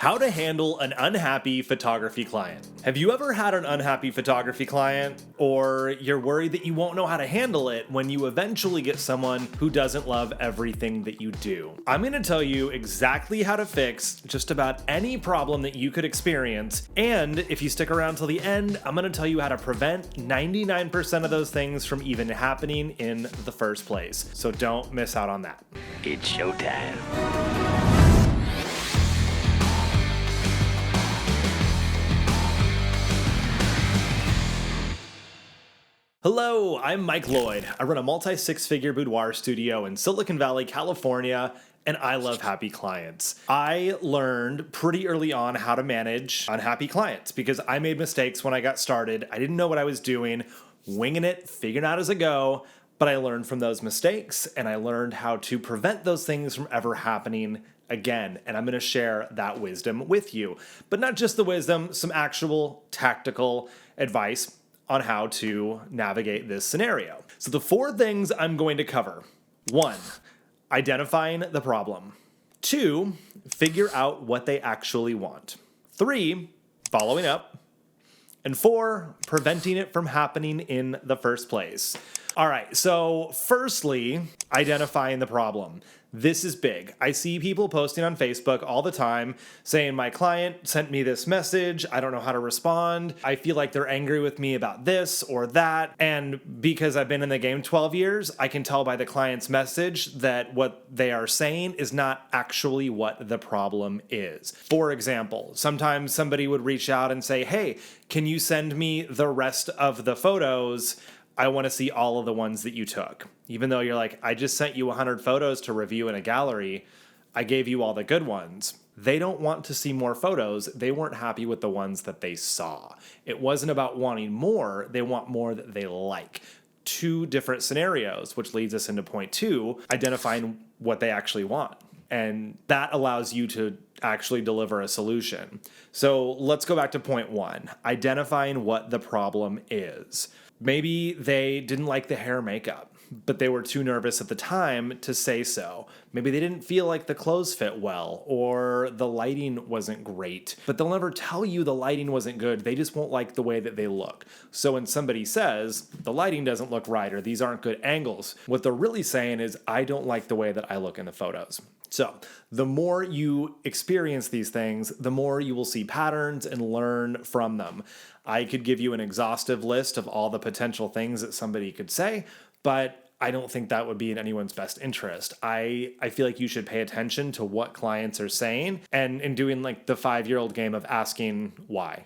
How to handle an unhappy photography client. Have you ever had an unhappy photography client, or you're worried that you won't know how to handle it when you eventually get someone who doesn't love everything that you do? I'm going to tell you exactly how to fix just about any problem that you could experience, and if you stick around till the end, I'm going to tell you how to prevent 99% of those things from even happening in the first place. So don't miss out on that. It's showtime. Hello, I'm Mike Lloyd. I run a multi-six-figure boudoir studio in Silicon Valley, California, and I love happy clients. I learned pretty early on how to manage unhappy clients because I made mistakes when I got started. I didn't know what I was doing, winging it, figuring out as I go, but I learned from those mistakes and I learned how to prevent those things from ever happening again. And I'm going to share that wisdom with you. But not just the wisdom, some actual tactical advice on how to navigate this scenario. So the 4 things I'm going to cover. 1, identifying the problem. 2, figure out what they actually want. 3, following up. And 4, preventing it from happening in the first place. All right, so firstly, identifying the problem. This is big. I see people posting on Facebook all the time saying, my client sent me this message. I don't know how to respond. I feel like they're angry with me about this or that. And because I've been in the game 12 years, I can tell by the client's message that what they are saying is not actually what the problem is. For example, sometimes somebody would reach out and say, hey, can you send me the rest of the photos? I want to see all of the ones that you took. Even though you're like, I just sent you 100 photos to review in a gallery. I gave you all the good ones. They don't want to see more photos. They weren't happy with the ones that they saw. It wasn't about wanting more. They want more that they like. 2 different scenarios, which leads us into point 2, identifying what they actually want. And that allows you to actually deliver a solution. So let's go back to point 1, identifying what the problem is. Maybe they didn't like the hair makeup, but they were too nervous at the time to say so. Maybe they didn't feel like the clothes fit well, or the lighting wasn't great. But they'll never tell you the lighting wasn't good. They just won't like the way that they look. So when somebody says, the lighting doesn't look right, or these aren't good angles, what they're really saying is, I don't like the way that I look in the photos. So the more you experience these things, the more you will see patterns and learn from them. I could give you an exhaustive list of all the potential things that somebody could say, but I don't think that would be in anyone's best interest. I feel like you should pay attention to what clients are saying and in doing like the 5-year-old game of asking why.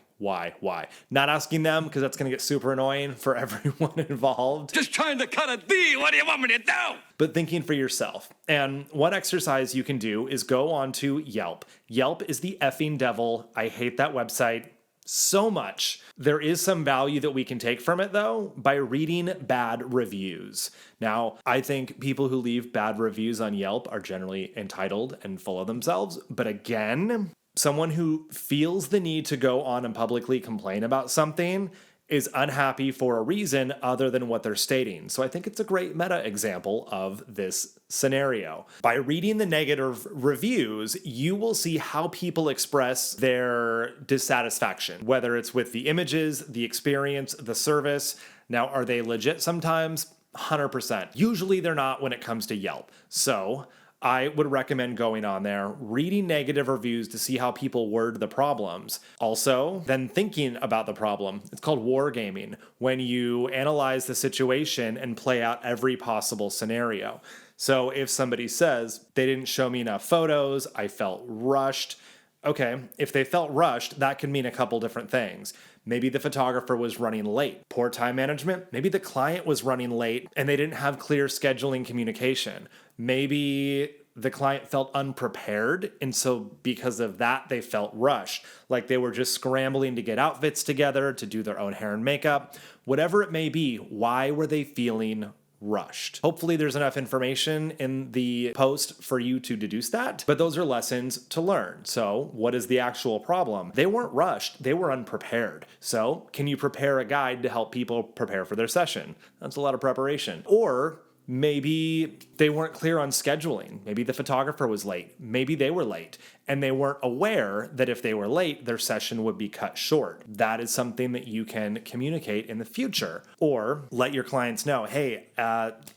Not asking them because that's going to get super annoying for everyone involved. Just trying to cut a deal. What do you want me to do? But thinking for yourself. And one exercise you can do is go on to Yelp. Yelp is the effing devil. I hate that website so much. There is some value that we can take from it, though, by reading bad reviews. Now, I think people who leave bad reviews on Yelp are generally entitled and full of themselves. But again, someone who feels the need to go on and publicly complain about something is unhappy for a reason other than what they're stating. So I think it's a great meta example of this scenario. By reading the negative reviews, you will see how people express their dissatisfaction, whether it's with the images, the experience, the service. Now, are they legit sometimes? 100%. Usually they're not when it comes to Yelp. So I would recommend going on there, reading negative reviews to see how people word the problems. Also, then thinking about the problem. It's called wargaming, when you analyze the situation and play out every possible scenario. So if somebody says, they didn't show me enough photos, I felt rushed. Okay, if they felt rushed, that can mean a couple different things. Maybe the photographer was running late. Poor time management. Maybe the client was running late and they didn't have clear scheduling communication. Maybe the client felt unprepared, and so because of that, they felt rushed, like they were just scrambling to get outfits together, to do their own hair and makeup. Whatever it may be, why were they feeling rushed? Hopefully there's enough information in the post for you to deduce that, but those are lessons to learn. So what is the actual problem? They weren't rushed, they were unprepared. So can you prepare a guide to help people prepare for their session? That's a lot of preparation. Or Maybe they weren't clear on scheduling. Maybe the photographer was late. Maybe they were late and they weren't aware that if they were late, their session would be cut short. That is something that you can communicate in the future, or let your clients know, hey,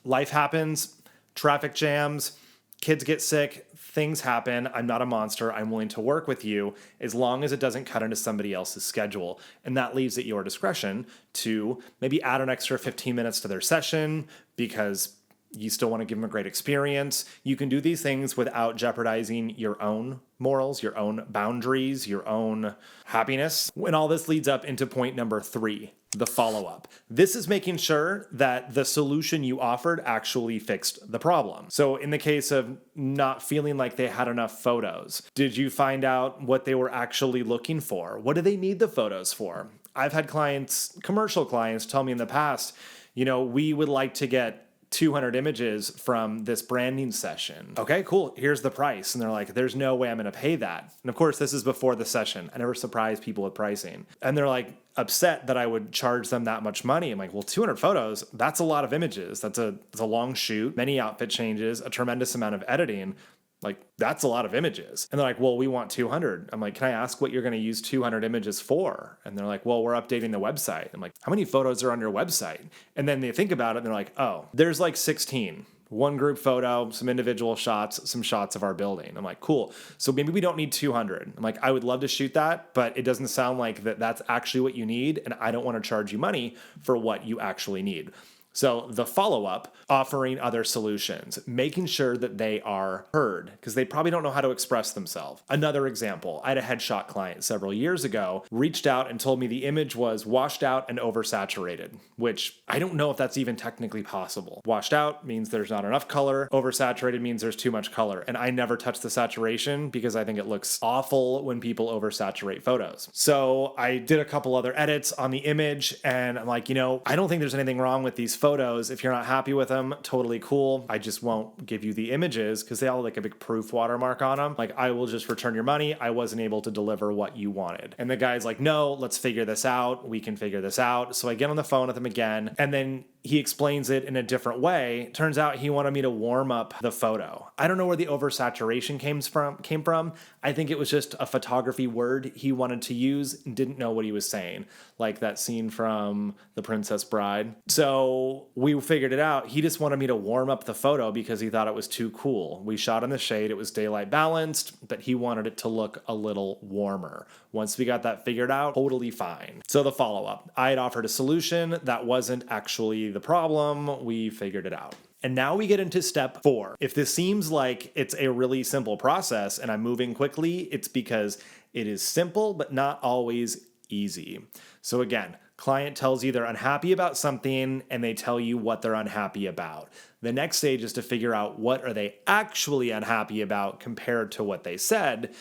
life happens, traffic jams, kids get sick, things happen. I'm not a monster. I'm willing to work with you as long as it doesn't cut into somebody else's schedule. And that leaves at your discretion to maybe add an extra 15 minutes to their session because you still want to give them a great experience. You can do these things without jeopardizing your own morals, your own boundaries, your own happiness. And all this leads up into point number 3, the follow-up. This is making sure that the solution you offered actually fixed the problem. So in the case of not feeling like they had enough photos, did you find out what they were actually looking for? What do they need the photos for? I've had clients, commercial clients, tell me in the past, we would like to get 200 images from this branding session. Okay, cool. Here's the price. And they're like, there's no way I'm going to pay that. And of course, this is before the session. I never surprise people with pricing. And they're like upset that I would charge them that much money. I'm like, well, 200 photos, that's a lot of images. That's a long shoot, many outfit changes, a tremendous amount of editing. Like, that's a lot of images. And they're like, well, we want 200. I'm like, can I ask what you're going to use 200 images for? And they're like, well, we're updating the website. I'm like, how many photos are on your website? And then they think about it and they're like, oh, there's like 16. One group photo, some individual shots, some shots of our building. I'm like, cool. So maybe we don't need 200. I'm like, I would love to shoot that, but it doesn't sound like that's actually what you need. And I don't want to charge you money for what you actually need. So the follow-up, offering other solutions, making sure that they are heard because they probably don't know how to express themselves. Another example, I had a headshot client several years ago, reached out and told me the image was washed out and oversaturated, which I don't know if that's even technically possible. Washed out means there's not enough color. Oversaturated means there's too much color. And I never touch the saturation because I think it looks awful when people oversaturate photos. So I did a couple other edits on the image and I'm like, I don't think there's anything wrong with these photos. If you're not happy with them, totally cool. I just won't give you the images because they all have like a big proof watermark on them. Like, I will just return your money. I wasn't able to deliver what you wanted. And the guy's like, no, let's figure this out. We can figure this out. So I get on the phone with him again, and then he explains it in a different way. Turns out he wanted me to warm up the photo. I don't know where the oversaturation came from. I think it was just a photography word he wanted to use and didn't know what he was saying, like that scene from The Princess Bride. So we figured it out. He just wanted me to warm up the photo because he thought it was too cool. We shot in the shade. It was daylight balanced, but he wanted it to look a little warmer. Once we got that figured out, totally fine. So the follow-up, I had offered a solution that wasn't actually the problem. We figured it out. And now we get into step 4. If this seems like it's a really simple process and I'm moving quickly, it's because it is simple, but not always easy. So again, client tells you they're unhappy about something and they tell you what they're unhappy about. The next stage is to figure out what are they actually unhappy about compared to what they said.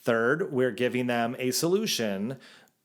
Third, we're giving them a solution.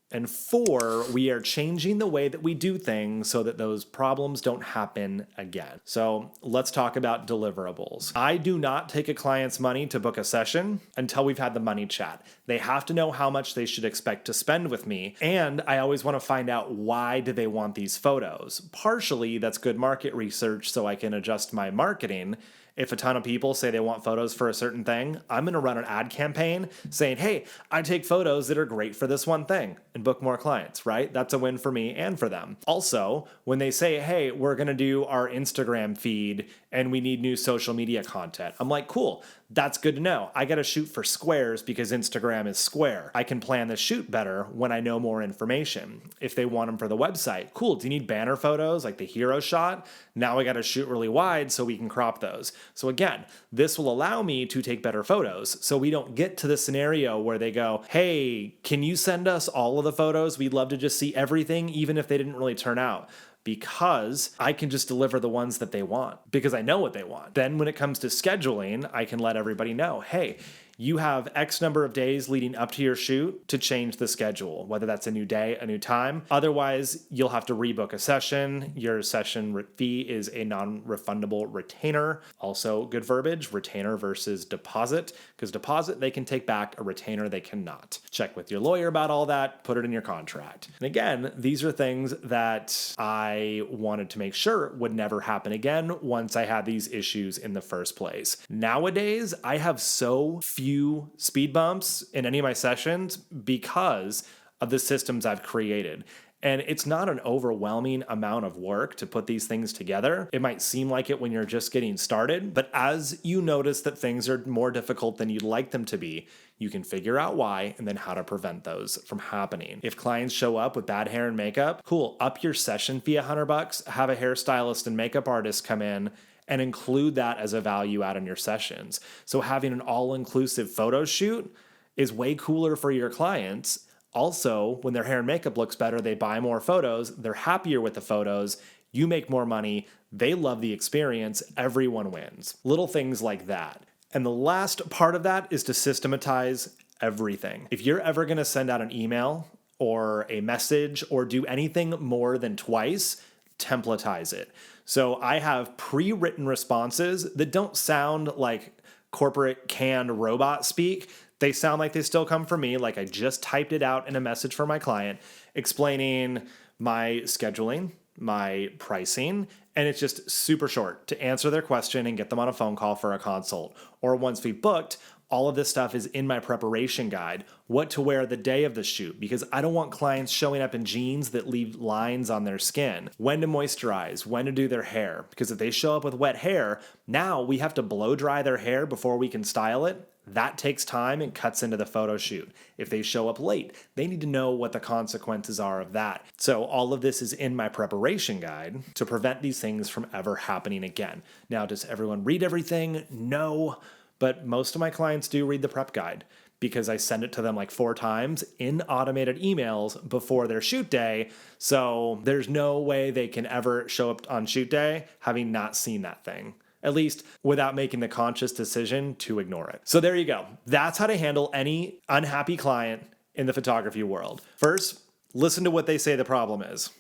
And 4, we are changing the way that we do things so that those problems don't happen again. So let's talk about deliverables. I do not take a client's money to book a session until we've had the money chat. They have to know how much they should expect to spend with me. And I always want to find out why do they want these photos. Partially, that's good market research so I can adjust my marketing. If a ton of people say they want photos for a certain thing, I'm going to run an ad campaign saying, hey, I take photos that are great for this one thing and book more clients, right? That's a win for me and for them. Also, when they say, hey, we're going to do our Instagram feed and we need new social media content, I'm like, cool, that's good to know. I got to shoot for squares because Instagram is square. I can plan the shoot better when I know more information. If they want them for the website, cool. Do you need banner photos like the hero shot? Now I got to shoot really wide so we can crop those. So again, this will allow me to take better photos so we don't get to the scenario where they go, hey, can you send us all of the photos? We'd love to just see everything, even if they didn't really turn out. Because I can just deliver the ones that they want because I know what they want. Then when it comes to scheduling, I can let everybody know, hey, You have X number of days leading up to your shoot to change the schedule, whether that's a new day, a new time. Otherwise, you'll have to rebook a session. Your session fee is a non-refundable retainer. Also, good verbiage, retainer versus deposit, because deposit they can take back, a retainer they cannot. Check with your lawyer about all that, put it in your contract. And again, these are things that I wanted to make sure would never happen again once I had these issues in the first place. Nowadays, I have so few speed bumps in any of my sessions because of the systems I've created. And it's not an overwhelming amount of work to put these things together. It might seem like it when you're just getting started, but as you notice that things are more difficult than you'd like them to be, you can figure out why and then how to prevent those from happening. If clients show up with bad hair and makeup, cool, up your session fee $100, have a hairstylist and makeup artist come in and include that as a value add on your sessions. So having an all-inclusive photo shoot is way cooler for your clients. Also, when their hair and makeup looks better, they buy more photos, they're happier with the photos, you make more money, they love the experience, everyone wins. Little things like that. And the last part of that is to systematize everything. If you're ever gonna send out an email or a message or do anything more than twice, templatize it. So I have pre-written responses that don't sound like corporate canned robot speak. They sound like they still come from me, like I just typed it out in a message for my client, explaining my scheduling, my pricing, and it's just super short to answer their question and get them on a phone call for a consult. Or once we booked, all of this stuff is in my preparation guide, what to wear the day of the shoot, because I don't want clients showing up in jeans that leave lines on their skin, when to moisturize, when to do their hair, because if they show up with wet hair, now we have to blow dry their hair before we can style it. That takes time and cuts into the photo shoot. If they show up late, they need to know what the consequences are of that. So all of this is in my preparation guide to prevent these things from ever happening again. Now, does everyone read everything? No, but most of my clients do read the prep guide because I send it to them like 4 times in automated emails before their shoot day. So there's no way they can ever show up on shoot day having not seen that thing. At least without making the conscious decision to ignore it. So there you go. That's how to handle any unhappy client in the photography world. First, listen to what they say the problem is.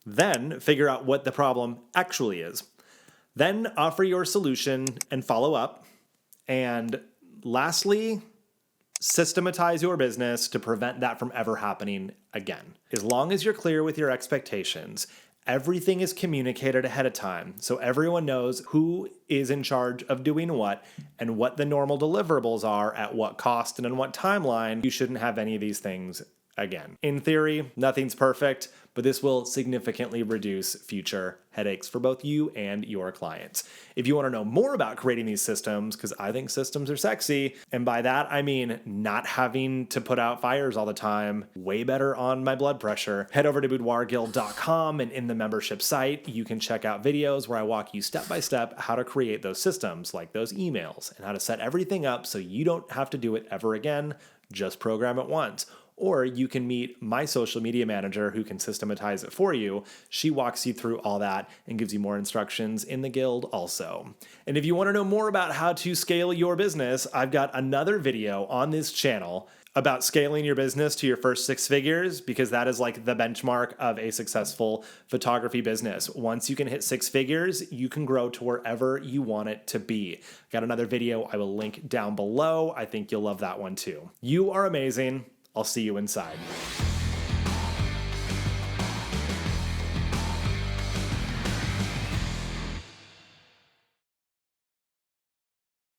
Then figure out what the problem actually is. Then offer your solution and follow up. And lastly, systematize your business to prevent that from ever happening again. As long as you're clear with your expectations, everything is communicated ahead of time, so everyone knows who is in charge of doing what and what the normal deliverables are at what cost and in what timeline. You shouldn't have any of these things again. In theory, nothing's perfect, but this will significantly reduce future headaches for both you and your clients. If you want to know more about creating these systems, because I think systems are sexy, and by that I mean not having to put out fires all the time, way better on my blood pressure, head over to boudoirguild.com, and in the membership site, you can check out videos where I walk you step by step how to create those systems, like those emails, and how to set everything up so you don't have to do it ever again, just program it once. Or you can meet my social media manager who can systematize it for you. She walks you through all that and gives you more instructions in the guild also. And if you want to know more about how to scale your business, I've got another video on this channel about scaling your business to your first 6 figures, because that is like the benchmark of a successful photography business. Once you can hit 6 figures, you can grow to wherever you want it to be. Got another video I will link down below. I think you'll love that one too. You are amazing. I'll see you inside.